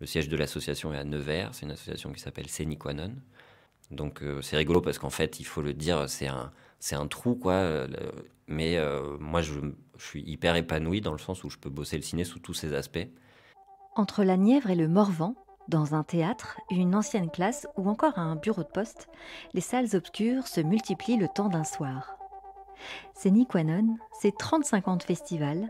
Le siège de l'association est à Nevers, c'est une association qui s'appelle Sine Qua Non. Donc c'est rigolo parce qu'en fait, il faut le dire, c'est un trou, quoi. Mais moi, je suis hyper épanoui dans le sens où je peux bosser le ciné sous tous ses aspects. Entre la Nièvre et le Morvan, dans un théâtre, une ancienne classe ou encore un bureau de poste, les salles obscures se multiplient le temps d'un soir. Séniquanon, c'est 30-50 festivals,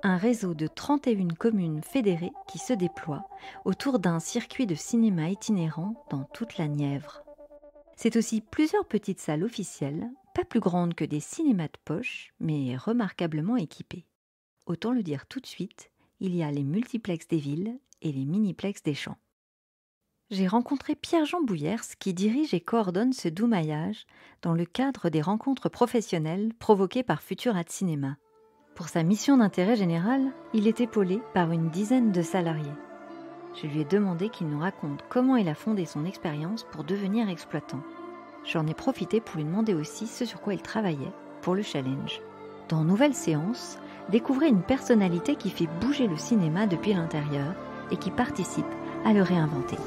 un réseau de 31 communes fédérées qui se déploie autour d'un circuit de cinéma itinérant dans toute la Nièvre. C'est aussi plusieurs petites salles officielles, pas plus grandes que des cinémas de poche, mais remarquablement équipées. Autant le dire tout de suite, il y a les multiplex des villes et les miniplex des champs. J'ai rencontré Pierre-Jean Bouillers qui dirige et coordonne ce doux maillage dans le cadre des rencontres professionnelles provoquées par Futura de Cinéma. Pour sa mission d'intérêt général, il est épaulé par une dizaine de salariés. Je lui ai demandé qu'il nous raconte comment il a fondé son expérience pour devenir exploitant. J'en ai profité pour lui demander aussi ce sur quoi il travaillait pour le challenge. Dans Nouvelle Séance, découvrez une personnalité qui fait bouger le cinéma depuis l'intérieur et qui participe à le réinventer.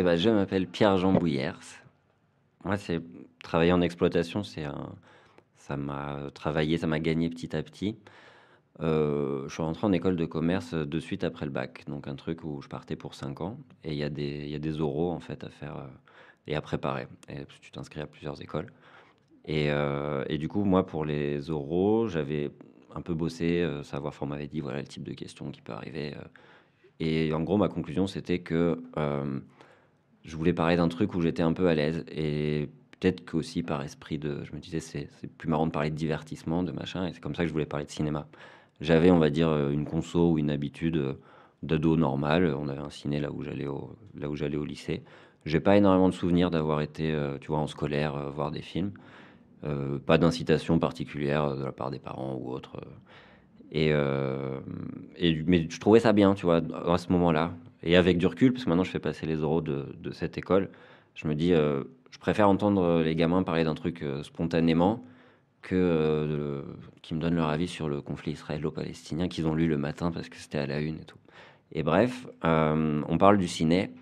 Eh ben, je m'appelle Pierre-Jean Bouillers. Moi, c'est travailler en exploitation, ça m'a travaillé, ça m'a gagné petit à petit. Je suis rentré en école de commerce de suite après le bac, donc un truc où je partais pour 5 ans et il y a des oraux en fait à faire et à préparer. Et tu t'inscris à plusieurs écoles. Et du coup, moi, pour les oraux, j'avais un peu bossé, savoir, on m'avait dit voilà le type de questions qui peut arriver. Et en gros, ma conclusion, c'était que je voulais parler d'un truc où j'étais un peu à l'aise et peut-être qu'aussi par esprit de je me disais: «C'est plus marrant de parler de divertissement, de machin» et c'est comme ça que je voulais parler de cinéma. J'avais, on va dire, une conso ou une habitude, d'ado normal. On avait un ciné là où j'allais au lycée. J'ai pas énormément de souvenirs d'avoir été, tu vois, en scolaire, voir des films. Pas d'incitation particulière, de la part des parents ou autre, et mais je trouvais ça bien, tu vois, à ce moment-là et avec du recul, parce que maintenant je fais passer les oraux de cette école, je me dis, je préfère entendre les gamins parler d'un truc, spontanément que, qu'ils me donnent leur avis sur le conflit israélo-palestinien qu'ils ont lu le matin parce que c'était à la une et tout et bref, on parle du ciné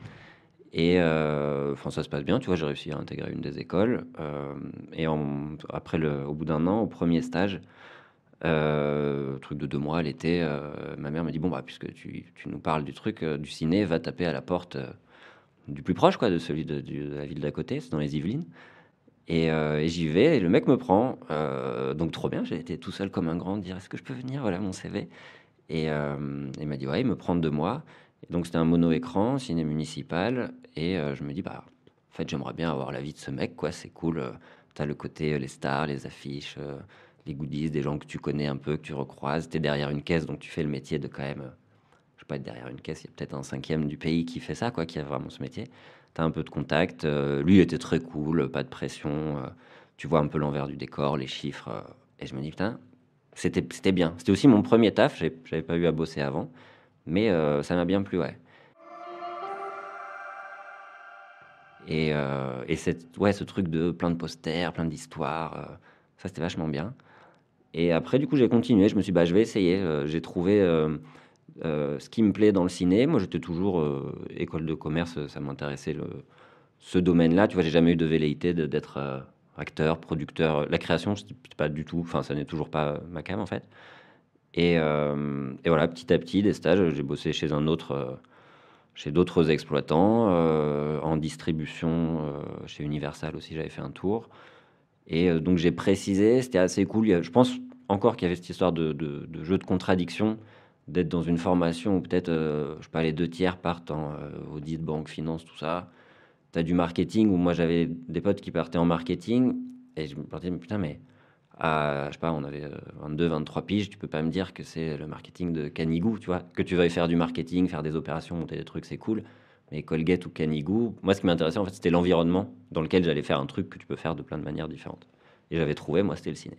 et enfin ça se passe bien, tu vois? J'ai réussi à intégrer une des écoles, et après au bout d'un an, au premier stage, truc de 2 mois l'été, ma mère me dit: «Bon, bah, puisque tu nous parles du truc, du ciné, va taper à la porte, du plus proche quoi, de celui de la ville d'à côté», c'est dans les Yvelines et j'y vais et le mec me prend, donc trop bien, j'ai été tout seul comme un grand dire: «Est-ce que je peux venir? Voilà mon CV» et il m'a dit: «Ouais», il me prend 2 mois et donc c'était un mono-écran, ciné municipal et je me dis: «Bah, en fait, j'aimerais bien avoir l'avis de ce mec quoi, c'est cool», tu le côté, les stars, les affiches, les goodies, des gens que tu connais un peu, que tu recroises. Tu es derrière une caisse, donc tu fais le métier de quand même, je sais pas, être derrière une caisse, il y a peut-être un cinquième du pays qui fait ça quoi, qui a vraiment ce métier. Tu as un peu de contact, lui était très cool, pas de pression, tu vois un peu l'envers du décor, les chiffres, et je me dis: «Putain, c'était bien». C'était aussi mon premier taf, j'avais pas eu à bosser avant, mais ça m'a bien plu, ouais. Et ouais, ce truc de plein de posters, plein d'histoires, ça c'était vachement bien. Et après du coup, j'ai continué, je me suis dit: «Bah, je vais essayer», j'ai trouvé, ce qui me plaît dans le ciné. Moi, j'étais toujours, école de commerce, ça m'intéressait ce domaine-là, tu vois? J'ai jamais eu de velléité d'être, acteur, producteur, la création, c'était pas du tout enfin, ça n'est toujours pas ma came, en fait. Et voilà, petit à petit, des stages, j'ai bossé chez un autre, chez d'autres exploitants, en distribution, chez Universal aussi, j'avais fait un tour et donc j'ai précisé, c'était assez cool. Je pense encore qu'il y avait cette histoire de jeu de contradiction, d'être dans une formation où peut-être, je sais pas, les 2 tiers partent en, audit, banque, finance, tout ça. Tu as du marketing où moi j'avais des potes qui partaient en marketing et je me disais: «Mais putain, mais je sais pas, on avait, 22-23 piges, tu peux pas me dire que c'est le marketing de Canigou», tu vois? Que tu veuilles faire du marketing, faire des opérations, monter des trucs, c'est cool, mais Colgate ou Canigou, moi ce qui m'intéressait en fait, c'était l'environnement dans lequel j'allais faire un truc que tu peux faire de plein de manières différentes et j'avais trouvé, moi, c'était le ciné.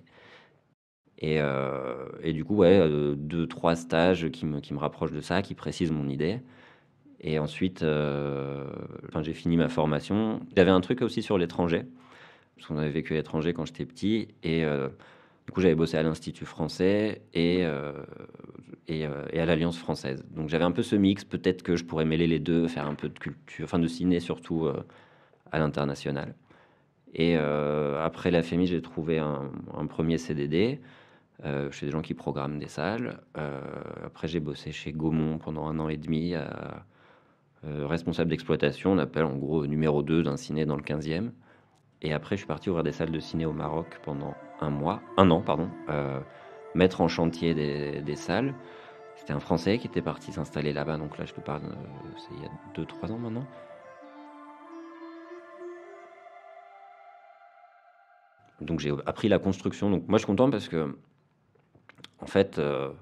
Et du coup, ouais, 2-3 stages qui me rapprochent de ça, qui précisent mon idée. Et ensuite, enfin, j'ai fini ma formation. J'avais un truc aussi sur l'étranger, parce qu'on avait vécu à l'étranger quand j'étais petit. Et du coup, j'avais bossé à l'Institut français et à l'Alliance française. Donc j'avais un peu ce mix. Peut-être que je pourrais mêler les deux, faire un peu de culture, enfin de ciné surtout à l'international. Et après la FEMI, j'ai trouvé un premier CDD chez des gens qui programment des salles. Après, j'ai bossé chez Gaumont pendant 1 an et demi, responsable d'exploitation, on appelle en gros numéro 2 d'un ciné dans le 15e. Et après, je suis parti ouvrir des salles de ciné au Maroc pendant 1 an, pardon, mettre en chantier des salles. C'était un Français qui était parti s'installer là-bas, donc là, je te parle, c'est il y a 2-3 ans maintenant. Donc j'ai appris la construction. Donc moi, je suis content parce que en fait,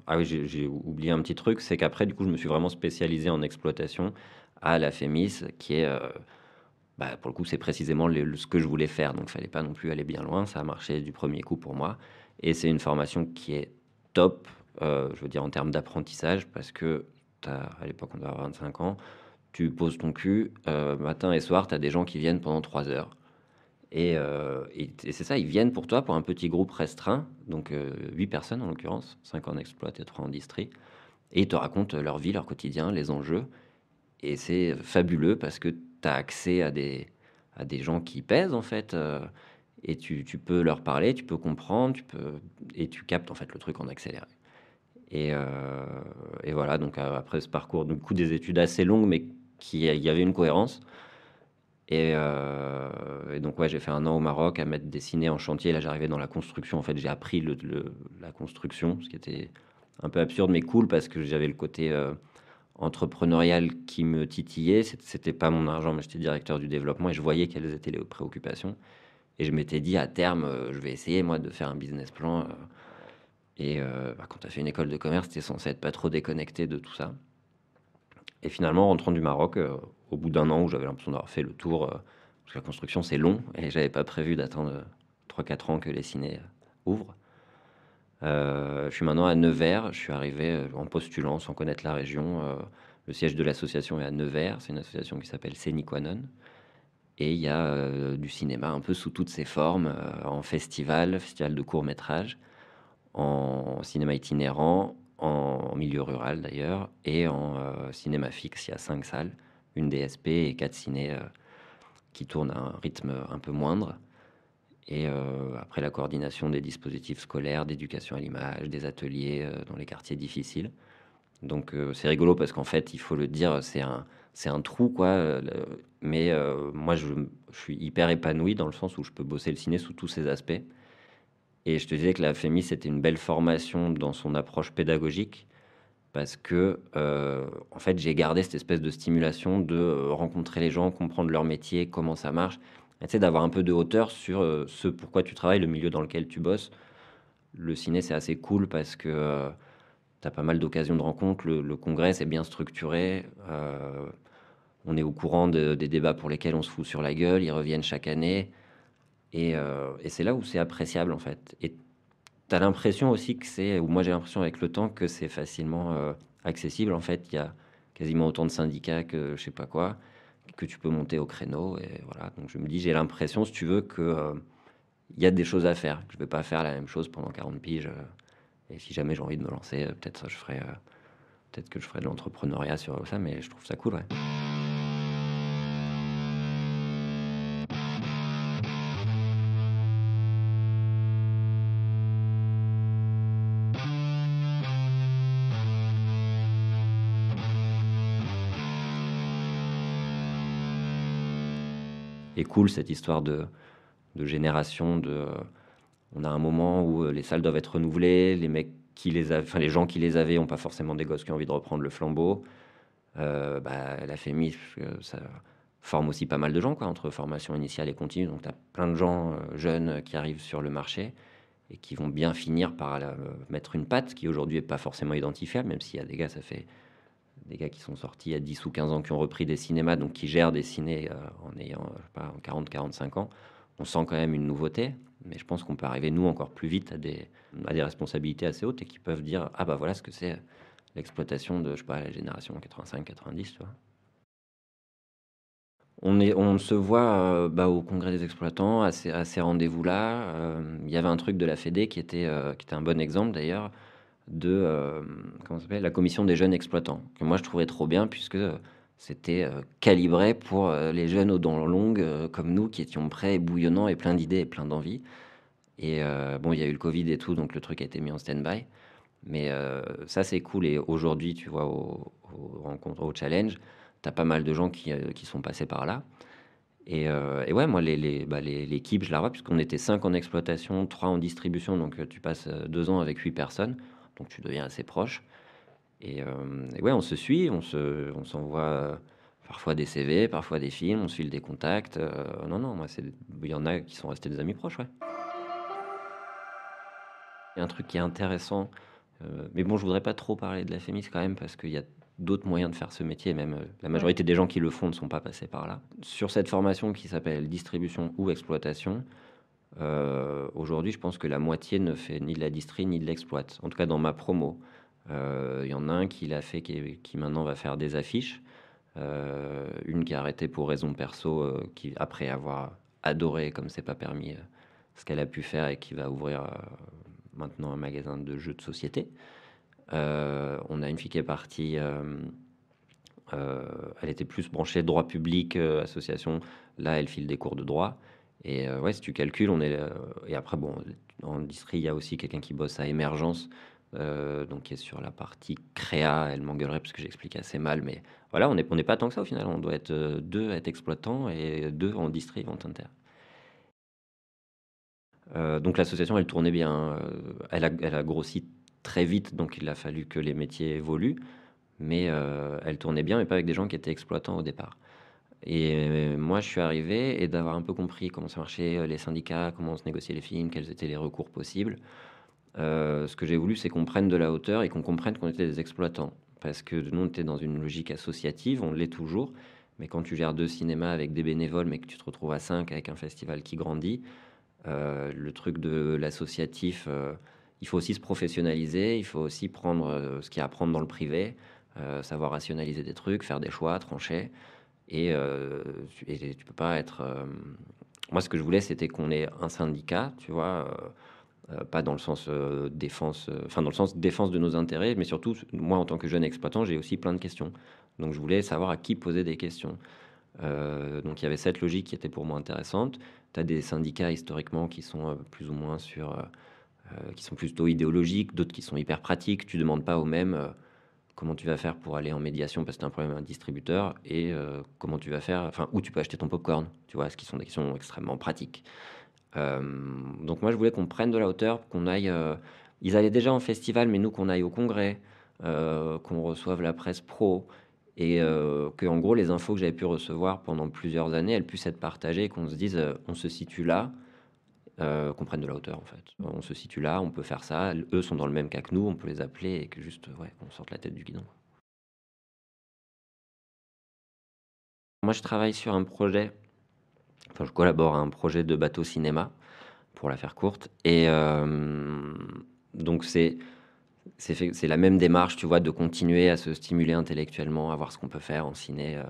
ah oui, j'ai oublié un petit truc, c'est qu'après, du coup, je me suis vraiment spécialisé en exploitation à la FEMIS, qui est, bah, pour le coup, c'est précisément ce que je voulais faire. Donc, il fallait pas non plus aller bien loin. Ça a marché du premier coup pour moi. Et c'est une formation qui est top, je veux dire, en termes d'apprentissage, parce que à l'époque, on doit avoir 25 ans, tu poses ton cul, matin et soir, tu as des gens qui viennent pendant 3 heures. Et c'est ça, ils viennent pour toi, pour un petit groupe restreint, donc 8 personnes en l'occurrence, 5 en exploit et 3 en distri, et ils te racontent leur vie, leur quotidien, les enjeux, et c'est fabuleux parce que tu as accès à des gens qui pèsent en fait, et tu peux leur parler, tu peux comprendre, et tu captes en fait le truc en accéléré. Et voilà, donc après ce parcours, du coup des études assez longues, mais il y avait une cohérence. Et donc ouais, j'ai fait 1 an au Maroc à mettre des ciné en chantier. Là, j'arrivais dans la construction. En fait, j'ai appris la construction, ce qui était un peu absurde, mais cool parce que j'avais le côté entrepreneurial qui me titillait. C'était pas mon argent, mais j'étais directeur du développement et je voyais quelles étaient les préoccupations. Et je m'étais dit à terme, je vais essayer moi de faire un business plan. Bah, quand tu as fait une école de commerce, tu es censé être pas trop déconnecté de tout ça. Et finalement, en rentrant du Maroc, au bout d'1 an où j'avais l'impression d'avoir fait le tour, parce que la construction c'est long et j'avais pas prévu d'attendre 3-4 ans que les cinés ouvrent. Je suis maintenant à Nevers, je suis arrivé en postulant sans connaître la région. Le siège de l'association est à Nevers, c'est une association qui s'appelle Séniquanon. Et il y a du cinéma un peu sous toutes ses formes, en festival de court-métrage, en cinéma itinérant, en milieu rural d'ailleurs, et en cinéma fixe. Il y a 5 salles, une DSP et 4 ciné qui tournent à un rythme un peu moindre. Et après la coordination des dispositifs scolaires, d'éducation à l'image, des ateliers dans les quartiers difficiles. Donc c'est rigolo parce qu'en fait, il faut le dire, c'est un trou quoi. Mais moi, je suis hyper épanoui dans le sens où je peux bosser le ciné sous tous ses aspects. Et je te disais que la FEMI, c'était une belle formation dans son approche pédagogique parce que, en fait, j'ai gardé cette espèce de stimulation de rencontrer les gens, comprendre leur métier, comment ça marche, et tu sais, d'avoir un peu de hauteur sur ce pourquoi tu travailles, le milieu dans lequel tu bosses. Le ciné, c'est assez cool parce que tu as pas mal d'occasions de rencontres. Le congrès, c'est bien structuré. On est au courant des débats pour lesquels on se fout sur la gueule. Ils reviennent chaque année. Et c'est là où c'est appréciable, en fait. Et tu as l'impression aussi que ou moi j'ai l'impression avec le temps que c'est facilement accessible. En fait, il y a quasiment autant de syndicats que je sais pas quoi, que tu peux monter au créneau. Et voilà. Donc je me dis, j'ai l'impression, si tu veux, que il y a des choses à faire. Que je vais pas faire la même chose pendant 40 piges. Et si jamais j'ai envie de me lancer, peut-être que je ferai de l'entrepreneuriat sur ça, mais je trouve ça cool, ouais. Et cool cette histoire de génération, on a un moment où les salles doivent être renouvelées, les mecs enfin les gens qui les avaient ont pas forcément des gosses qui ont envie de reprendre le flambeau. Bah, la FEMI, ça forme aussi pas mal de gens, quoi, entre formation initiale et continue. Donc, tu as plein de gens jeunes qui arrivent sur le marché et qui vont bien finir par mettre une patte qui aujourd'hui est pas forcément identifiable, même s'il y a des gars, ça fait des gars qui sont sortis il y a 10 ou 15 ans, qui ont repris des cinémas, donc qui gèrent des cinés en ayant, je sais pas, 40-45 ans. on sent quand même une nouveauté, mais je pense qu'on peut arriver, nous, encore plus vite à des responsabilités assez hautes et qui peuvent dire: «Ah bah, voilà ce que c'est l'exploitation de, je sais pas, la génération 85-90», tu vois? On se voit, bah, au congrès des exploitants, à ces rendez-vous-là. Il y avait un truc de la fédé qui était un bon exemple d'ailleurs de, comment ça s'appelle? La commission des jeunes exploitants, que moi je trouvais trop bien puisque, c'était, calibré pour, les jeunes aux dents longues, comme nous qui étions prêts et bouillonnants et plein d'idées et plein d'envie. Et bon, il y a eu le covid et tout, donc le truc a été mis en stand-by. Mais ça, c'est cool. Et aujourd'hui, tu vois, aux rencontres, au challenge, tu as pas mal de gens qui sont passés par là. Et ouais, moi, l'équipe, je la vois, puisqu'on était 5 en exploitation, 3 en distribution. Donc tu passes 2 ans avec 8 personnes. Donc tu deviens assez proche. Et ouais, on se suit, on s'envoie parfois des CV, parfois des films, on se file des contacts. Non, non, moi, il y en a qui sont restés des amis proches, ouais. Il y a un truc qui est intéressant, mais bon, je voudrais pas trop parler de la FEMIS quand même parce qu'il y a d'autres moyens de faire ce métier, même, la Ouais. majorité des gens qui le font ne sont pas passés par là. Sur cette formation qui s'appelle distribution ou exploitation, aujourd'hui, je pense que la moitié ne fait ni de la distri ni de l'exploit. En tout cas, dans ma promo, il y en a un qui l'a fait, qui maintenant va faire des affiches, une qui a arrêté pour raison perso, qui après avoir adoré comme c'est pas permis, ce qu'elle a pu faire et qui va ouvrir, maintenant un magasin de jeux de société. On a une fille qui est partie, elle était plus branchée droit public, association. Là, elle file des cours de droit. Et ouais, si tu calcules, on est. Et après, bon, en distri, il y a aussi quelqu'un qui bosse à Émergence, donc qui est sur la partie créa. Elle m'engueulerait parce que j'explique assez mal, mais voilà, on n'est pas tant que ça au final. On doit être deux à être exploitants et deux en distri, vente inter. Donc l'association, elle tournait bien, hein. Elle a grossi très vite, donc il a fallu que les métiers évoluent. Mais elle tournait bien, mais pas avec des gens qui étaient exploitants au départ. Et moi, je suis arrivé et d'avoir un peu compris comment ça marchait, les syndicats, comment se négociaient les films, quels étaient les recours possibles. Ce que j'ai voulu, c'est qu'on prenne de la hauteur et qu'on comprenne qu'on était des exploitants. Parce que nous, on était dans une logique associative, on l'est toujours. Mais quand tu gères 2 cinémas avec des bénévoles, mais que tu te retrouves à 5 avec un festival qui grandit, le truc de l'associatif, il faut aussi se professionnaliser, il faut aussi prendre ce qu'il y a à prendre dans le privé, savoir rationaliser des trucs, faire des choix, trancher. Et tu peux pas être. Moi, ce que je voulais, c'était qu'on ait un syndicat, tu vois, pas dans le sens défense, enfin dans le sens défense de nos intérêts, mais surtout, moi, en tant que jeune exploitant, j'ai aussi plein de questions. Donc, je voulais savoir à qui poser des questions. Donc il y avait cette logique qui était pour moi intéressante. Tu as des syndicats historiquement qui sont plus ou moins qui sont plutôt idéologiques, d'autres qui sont hyper pratiques. Tu demandes pas aux mêmes comment tu vas faire pour aller en médiation parce que tu as un problème avec un distributeur et comment tu vas faire, enfin où tu peux acheter ton popcorn, tu vois, ce qui sont des questions extrêmement pratiques. Euh, donc moi je voulais qu'on prenne de la hauteur, qu'on aille. Ils allaient déjà en festival, mais nous qu'on aille au congrès, qu'on reçoive la presse pro et que en gros les infos que j'avais pu recevoir pendant plusieurs années, elles puissent être partagées, et qu'on se dise on se situe là, qu'on prenne de la hauteur en fait. On se situe là, on peut faire ça. Eux sont dans le même cas que nous, on peut les appeler et que juste ouais, on sorte la tête du guidon. Moi je travaille sur un projet, enfin je collabore à un projet de bateau cinéma pour la faire courte et donc c'est la même démarche, tu vois, de continuer à se stimuler intellectuellement, à voir ce qu'on peut faire en ciné.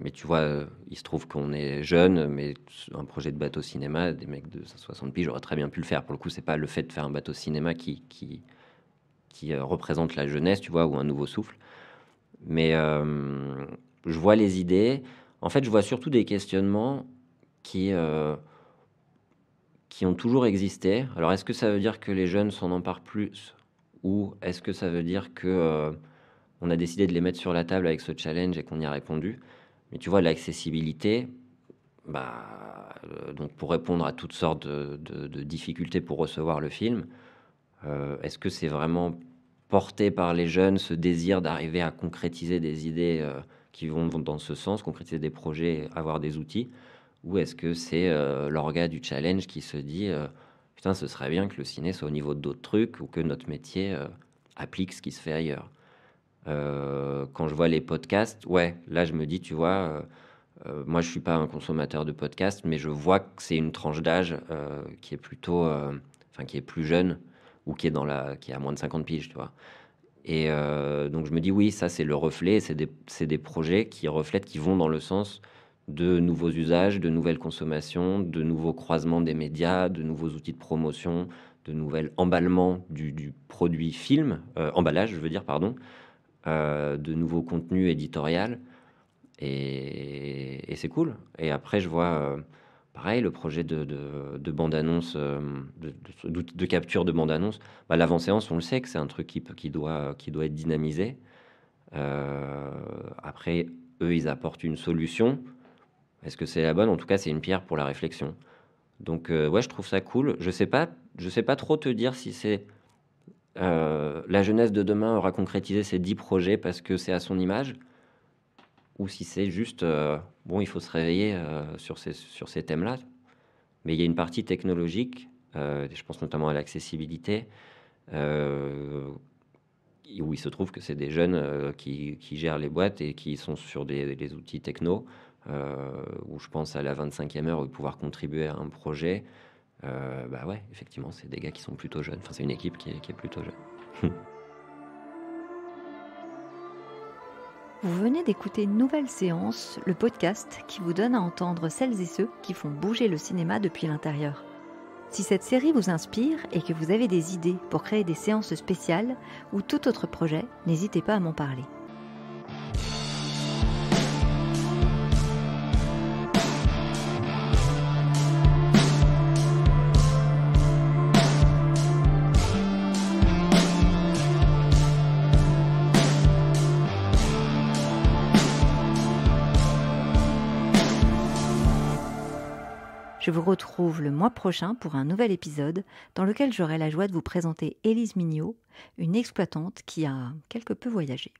Mais tu vois, il se trouve qu'on est jeune, mais un projet de bateau cinéma, des mecs de 60 piges, j'aurais très bien pu le faire. Pour le coup, c'est pas le fait de faire un bateau cinéma qui représente la jeunesse, tu vois, ou un nouveau souffle. Mais je vois les idées. En fait, je vois surtout des questionnements qui, euh, qui ont toujours existé. Alors, est-ce que ça veut dire que les jeunes s'en emparent plus? Ou est-ce que ça veut dire que on a décidé de les mettre sur la table avec ce challenge et qu'on y a répondu? Mais tu vois, l'accessibilité, bah, donc pour répondre à toutes sortes de difficultés pour recevoir le film, est-ce que c'est vraiment porté par les jeunes, ce désir d'arriver à concrétiser des idées qui vont dans ce sens, concrétiser des projets, avoir des outils? Ou est-ce que c'est l'orga du challenge qui se dit putain, ce serait bien que le ciné soit au niveau d'autres trucs ou que notre métier applique ce qui se fait ailleurs. Quand je vois les podcasts, ouais, là je me dis, tu vois, Moi, je suis pas un consommateur de podcasts, mais je vois que c'est une tranche d'âge, qui est plutôt, enfin qui est plus jeune ou qui a moins de 50 piges, tu vois? Et donc je me dis: «Oui, ça, c'est le reflet, c'est des projets qui reflètent, qui vont dans le sens de nouveaux usages, de nouvelles consommations, de nouveaux croisements des médias, de nouveaux outils de promotion, de nouvel emballement du produit film, emballage, je veux dire, pardon, de nouveaux contenus éditorial et c'est cool. Et après je vois, pareil le projet de bande annonce, de capture de bande annonce. Bah, l'avant-séance, on le sait que c'est un truc qui doit être dynamisé. Après eux, ils apportent une solution. Est-ce que c'est la bonne? En tout cas, c'est une pierre pour la réflexion. Donc ouais, je trouve ça cool. Je sais pas trop te dire si c'est, la jeunesse de demain aura concrétisé ses 10 projets parce que c'est à son image ou si c'est juste, bon, il faut se réveiller, sur ces thèmes-là. Mais il y a une partie technologique, je pense notamment à l'accessibilité, heu, où il se trouve que c'est des jeunes, qui gèrent les boîtes et qui sont sur des outils techno, où je pense à la 25e heure, pouvoir contribuer à un projet. Bah, ouais, effectivement, c'est des gars qui sont plutôt jeunes. Enfin, c'est une équipe qui est plutôt jeune. Vous venez d'écouter une nouvelle séance, le podcast qui vous donne à entendre celles et ceux qui font bouger le cinéma depuis l'intérieur. Si cette série vous inspire et que vous avez des idées pour créer des séances spéciales ou tout autre projet, n'hésitez pas à m'en parler. Je vous retrouve le mois prochain pour un nouvel épisode dans lequel j'aurai la joie de vous présenter Élise Mignot, une exploitante qui a quelque peu voyagé.